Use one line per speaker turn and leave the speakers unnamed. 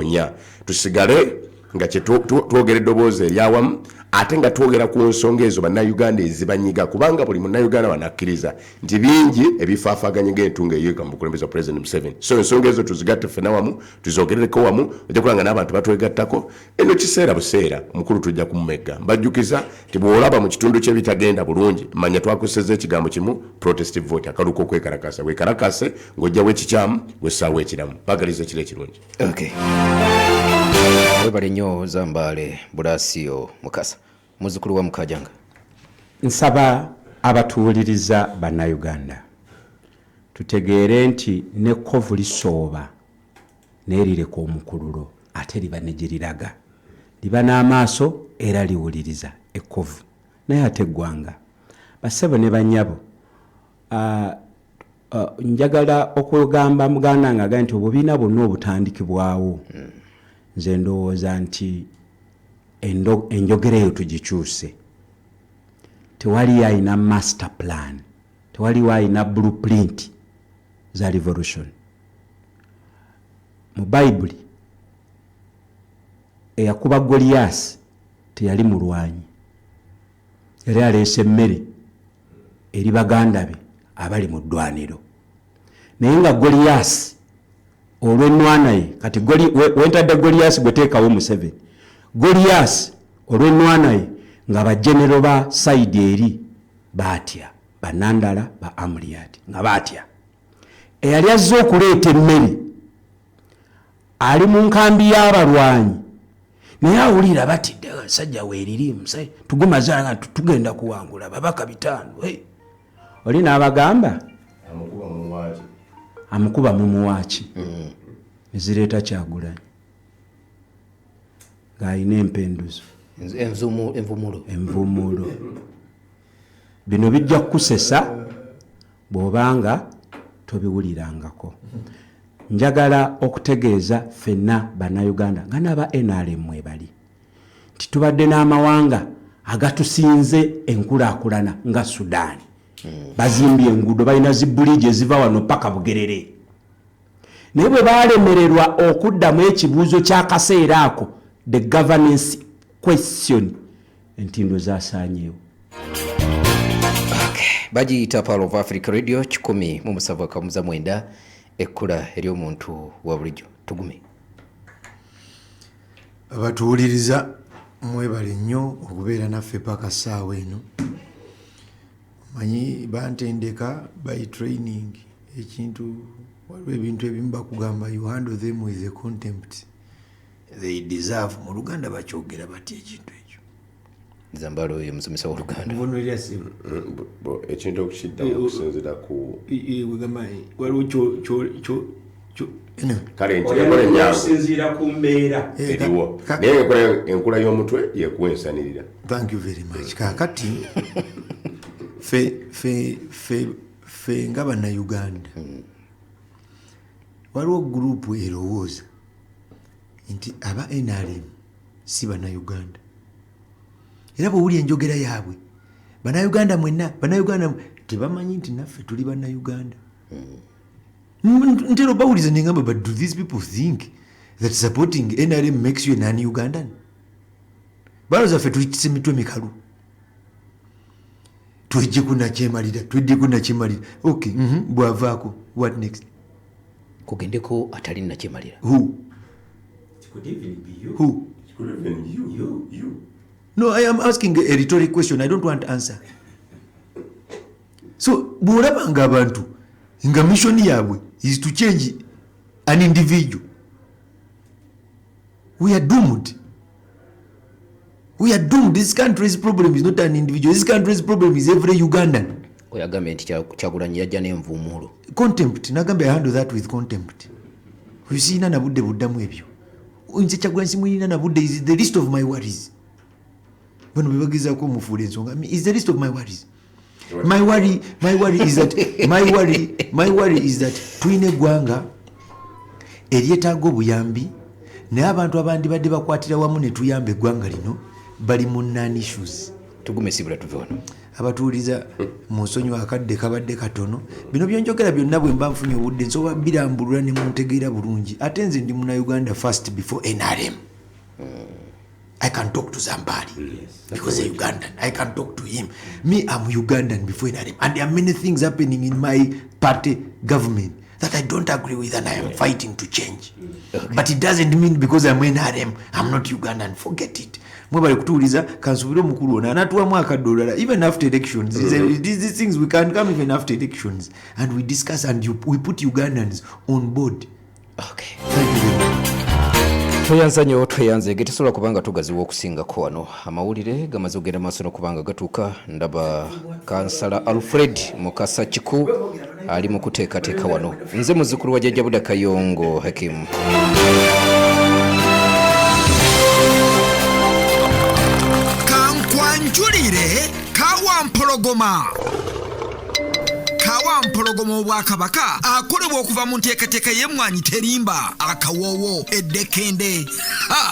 2.4 tusigale nga twogera eddoboozi eryawamu ate nga twogera ku nsonga ezo bannayuganda ezibanyiga kubanga buli munnayuganda wanakkiriza nti bingi ebifaafaganye ng'entunga eyiika mu bukulembeze bwa President Museveni. So ensonga ezo tuzigatte ffenna wamu tuzogerereko wamu ojja kulanga n'abantu batwegattako eno kiseera buseera omukulu tujja kumumegga mbajjukiza nti bw'olaba mu kitundu kye bitagenda bulungi manya twakozesezza ekigambo kimu protestive vote akaluka okwekalakasa weekalakase ng'ojjawo ekikyamu wessaawo ekiramu bagaliza ekiro ekirungi.
Okay. Webale nnyo Zambale Burasio Mukasa muzukulu wa Mukajanga.
Nsaba abatuuliriza bannayuganda tutegeere nti ne kkovu lisooba neerireka omukululo ate liba ne gye liraga liba n'amaaso era liwuliriza ekkovu naye ate eggwanga bassebo ne bannyabo njagala okugamba muganda nga agaa nti obubiina bwonna obutandikibwawo nze ndowooza nti enjogera eyo tugikyuse. Tewali ayina master plan, tewali ayina blueprint za revolution. Mu Bible eyakuba Goliath teyali mulwanyi, yali aleese emmere eri baganda be abali mu ddwaniro. Naye nga Goliath olw'ennwana ye kati wentadde Goliath gweteekawo Museveni, Goliath olw'ennwana ye nga bajenero ba saidi eri batya banandala ba Amuliyadi nga batya eyali azze okuleeta emmere ali mu nkambi y'abalwanyi naye awulira batidde sajja weeriri musai tugumaza nga tugenda kuwangula babaka 5 oli n'abagamba amukuba mu muwaaki ezireeta Kyagulanyi ng'alina empenduzo envumulo. Bino bijja kukusesa bw'obanga tobiwulirangako. Njagala okutegeeza ffenna bannayuganda nga n'aba NRM mwebali nti tubadde n'amawanga agatusinze enkulaakulana nga Sudan. Bazimbye enguudo balina zibuliji eziva wano paka Bugerere. Naye bwe baalemererwa okuddamu ekibuuzo ky'akaseera ako the governance question entindo zasanyewo.
Okay. Bagiyita Power of Africa Radio 107.9 ekkula eri omuntu wa bulijjo tugume.
Abatuwuliriza mwebale nnyo okubeera naffe paka ssaawa eno. Manyi bantendeka by training ekintu waliwo ebintu ebimu bakugamba you handle them with a contempt they deserve. Mu Luganda bakyogera batya ekintu ekyo?
Zambalo oyo musomesa w'Oluganda.
Ekintu okukiddamu okusinziira ku
wegamba waliwo
kale nti
okusinziira ku mbeera
eriwo naye enkula y'omutwe yekuwa ensanirira.
Thank you very much. Kaakati fe nga bannayuganda waliwo gurupu erowooza nti aba NRM si bannayuganda, era bw'owulya enjogera yaabwe bannayuganda mwenna tebamanyi nti naffe tuli bannayuganda. Ntero bawuliza nengamba but do these people think that supporting NRM makes you a non-Ugandan? Balowooza ffe tuyitise mitwe mikalu twejje kunakyemalira. Okay, bwavaako what next?
Kugendeko atali nakyemalira.
Who?
Could even be you.
Who?
Could have been you.
No, I am asking a rhetorical question. I don't want answer. So, bw'olabanga abantu nga mission yaabwe is to change an individual, we are doomed. This country's problem is not an individual. This country's problem is every Ugandan.
Oyagambe nti Kyagulanyi yajja n'envuumuulo.
Contempt. Nagambe I handle that with contempt. Siyina na budde buddamu ebyo. Nze Kyagulanyi simuyina na budde is the list of my worries. Bano bebagezaako omufuula ensonga. Is the list of my worries. My worry is that tuyina eggwanga eryetaaga obuyambi naye abantu abandi badde bakwatira wamu ne tuyamba eggwanga lino bali mu non-issues.
Tugume sibula tuve wano.
abatuuliza mu nsonyi akadde kabadde katono bino byenjogera byonna bwe mba nfunye obudde nsobola birambulula ne muntegeera bulungi ate nze ndi Munnayuganda first before NRM. I can talk to somebody because a Ugandan. I can talk to him. Me, I'm Ugandan before NRM. And there are many things happening in my party government that I don't agree with and I am fighting to change. Okay. But it doesn't mean because I'm NRM, I'm not Ugandan. Forget it. Mwebale kutuuliza kansubira omukulu ono anatuwamu akadolala even after elections. These things we can come even after elections and we discuss and we put Ugandans on board.
Okay.
Thank you very much.
Tweyanza nnyo tweyanze getusobola kubanga tugaziwa okusingako wano amawulire gamaze okugenda maaso n'okubanga gatuuka ndaba kansala Alfred Mukasa Kiku ali mu kuteekateeka wano nze muzzukulu wa Jjajja Buda Kayongo Hakim.
Kankwanjulire Kawampologoma Kawampologoma Obwakabaka akolebwa okuva mu nteekateeka y'emmwanyi terimba akawoowo eddekende.